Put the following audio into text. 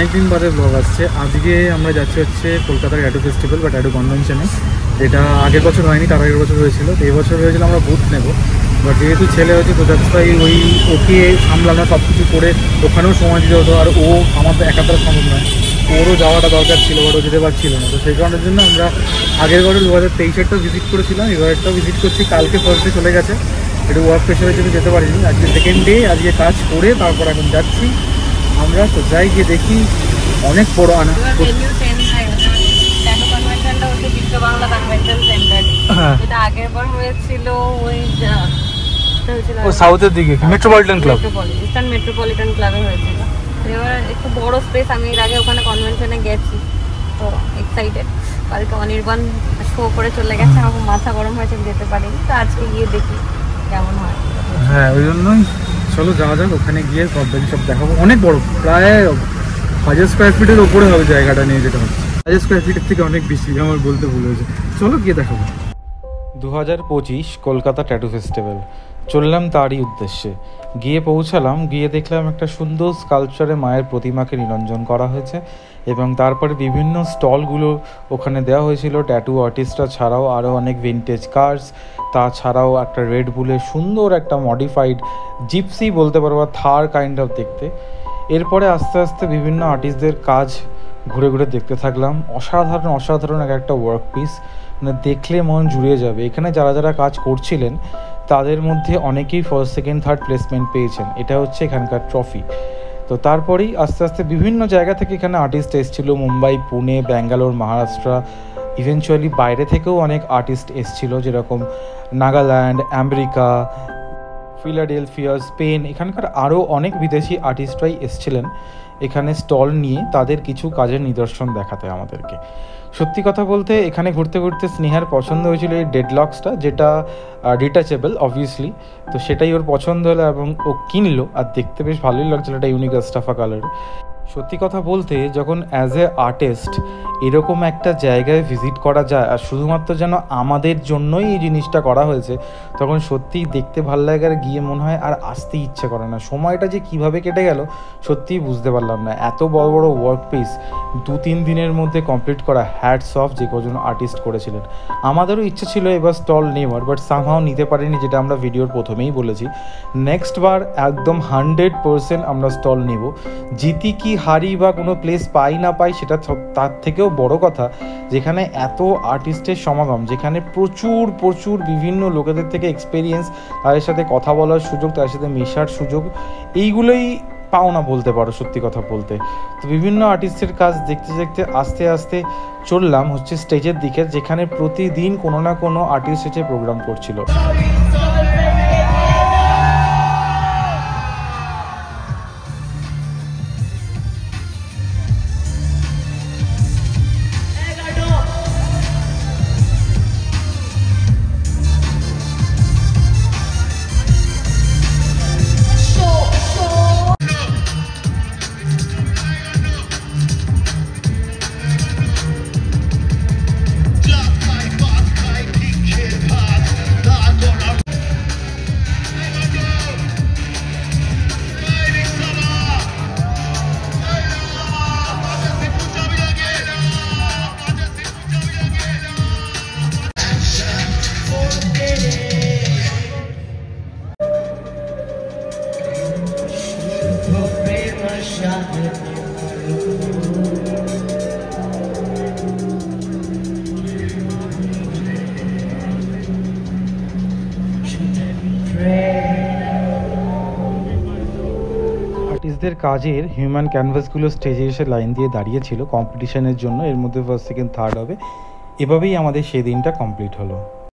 অনেক দিন বাদে ব্লগ আসছে। আজকে আমরা যাচ্ছি হচ্ছে কলকাতার ট্যাটু ফেস্টিভ্যাল বা ট্যাটু কনভেনশনে, যেটা আগের বছর হয়নি, তার আগের বছর হয়েছিল। তো এবছর হয়েছিল আমরা বুথ নেব, বাট যেহেতু ছেলে হচ্ছে তো দ্যাটস ওয়াই ওকে সামলানো সব কিছু করে ওখানেও সময় দিতে হতো, আর ও আমার তো একাধারে সম্ভব নয়, ওরও যাওয়াটা দরকার ছিল, বাট ও যেতে পারছিল না। তো সেই কারণের জন্য আমরা আগের বছর 2023-এরটাও ভিজিট করেছিলাম, এবারটাও ভিজিট করছি। কালকে ফার্স্ট ডে চলে গেছে, একটু ওয়ার্ক প্রেশারের জন্য যেতে পারিনি। আজকে সেকেন্ড ডে, আজকে কাজ করে তারপর এখন যাচ্ছি আমরা। তো যাই গিয়ে দেখি, অনেক বড় আনা। সাউথের দিকে মেট্রোপলিটন ক্লাব, ইস্টার্ন মেট্রোপলিটন ক্লাবে হয়েছিল। এবার একটু বড় স্পেস, আমি এর আগে ওখানে কনভেনশনে গেছি, তো এক্সাইটেড। কালকে অনির্বাণ শো করে চলে গেছে, আমার মাথা গরম হয়েছে, যেতে পারিনি। তো আজকে গিয়ে দেখি কেমন হয়। হ্যাঁ, ওই জন্যই চলো যাওয়া যাক, ওখানে গিয়ে সব দেখাবো। অনেক বড়, প্রায় 1000 স্কোয়ার ফিটের ওপরে হবে জায়গাটা নিয়ে যেটা হচ্ছে। 1000 স্কোয়ার ফিটের থেকে অনেক বেশি, আমার বলতে ভুল হয়েছে। চলো গিয়ে দেখাবো। 2025 কলকাতা ট্যাটু ফেস্টিভ্যাল, চললাম তারই উদ্দেশ্যে। গিয়ে পৌঁছালাম, গিয়ে দেখলাম একটা সুন্দর স্কাল্পচারে মায়ের প্রতিমাকে নিরঞ্জন করা হয়েছে, এবং তারপরে বিভিন্ন স্টলগুলো ওখানে দেওয়া হয়েছিল ট্যাটু আর্টিস্টরা ছাড়াও আরও অনেক ভিনটেজ কার্স, তাছাড়াও একটা রেড বুলের সুন্দর একটা মডিফাইড জিপসি বলতে পারো, বা থার কাইন্ড অফ দেখতে। এরপরে আস্তে আস্তে বিভিন্ন আর্টিস্টদের কাজ ঘুরে ঘুরে দেখতে থাকলাম। অসাধারণ একটা ওয়ার্ক পিস, মানে দেখলে মন জুড়িয়ে যাবে। এখানে যারা যারা কাজ করছিলেন তাদের মধ্যে অনেকেই ফার্স্ট সেকেন্ড থার্ড প্লেসমেন্ট পেয়েছেন, এটা হচ্ছে এখানকার ট্রফি। তো তারপরেই আস্তে আস্তে বিভিন্ন জায়গা থেকে এখানে আর্টিস্ট এসেছিলো, মুম্বাই, পুনে, ব্যাঙ্গালোর, মহারাষ্ট্র, ইভেনচুয়ালি বাইরে থেকেও অনেক আর্টিস্ট এসেছিল, যেরকম নাগাল্যান্ড, আমেরিকা, ফিলাডেলফিয়া, স্পেন। এখানকার আরও অনেক বিদেশি আর্টিস্টরাই এসেছিলেন এখানে স্টল নিয়ে তাদের কিছু কাজের নিদর্শন দেখাতে আমাদেরকে। সত্যি কথা বলতে এখানে ঘুরতে ঘুরতে স্নেহার পছন্দ হয়েছিল এই ডেডলক্সটা, যেটা ডিটাচেবল অবভিয়াসলি। তো সেটাই ওর পছন্দ হলো এবং ও কিনলো, আর দেখতে বেশ ভালোই লাগছিলো, এটা ইউনিক স্টাফা কালার। সত্যি কথা বলতে যখন অ্যাজ এ আর্টিস্ট এরকম একটা জায়গায় ভিজিট করা যায়, আর শুধুমাত্র যেন আমাদের জন্যই এই জিনিসটা করা হয়েছে, তখন সত্যিই দেখতে ভালো লাগে, আর গিয়ে মনে হয় আর আসতে ইচ্ছে করে না। সময়টা যে কিভাবে কেটে গেল সত্যিই বুঝতে পারলাম না। এত বড় বড় ওয়ার্ক পিস 2-3 দিনের মধ্যে কমপ্লিট করা, হ্যাটস অফ যে কজন আর্টিস্ট করেছিলেন। আমাদেরও ইচ্ছে ছিল এবার স্টল নেওয়ার, বাট সামহাও নিতে পারিনি, যেটা আমরা ভিডিওর প্রথমেই বলেছি। নেক্সট বার একদম 100% আমরা স্টল নেব। জিতি কি হারি বা কোনো প্লেস পাই না পাই সেটা তার থেকেও বড় কথা, যেখানে এত আর্টিস্টের সমাগম, যেখানে প্রচুর বিভিন্ন লোকেদের থেকে এক্সপিরিয়েন্স, তাদের সাথে কথা বলার সুযোগ, তাদের সাথে মেশার সুযোগ, এইগুলোই পাও না বলতে পারো সত্যি কথা বলতে। তো বিভিন্ন আর্টিস্টের কাজ দেখতে দেখতে আস্তে আস্তে চললাম হচ্ছে স্টেজের দিকে, যেখানে প্রতিদিন কোনো না কোনো আর্টিস্ট এসে প্রোগ্রাম করছিল। আর্টিস্টদের কাজের হিউম্যান ক্যানভাসগুলো স্টেজে এসে লাইন দিয়ে দাঁড়িয়েছিল কম্পিটিশনের জন্য, এর মধ্যে ফার্স্ট সেকেন্ড থার্ড হবে। এভাবেই আমাদের সেই দিনটা কমপ্লিট হলো।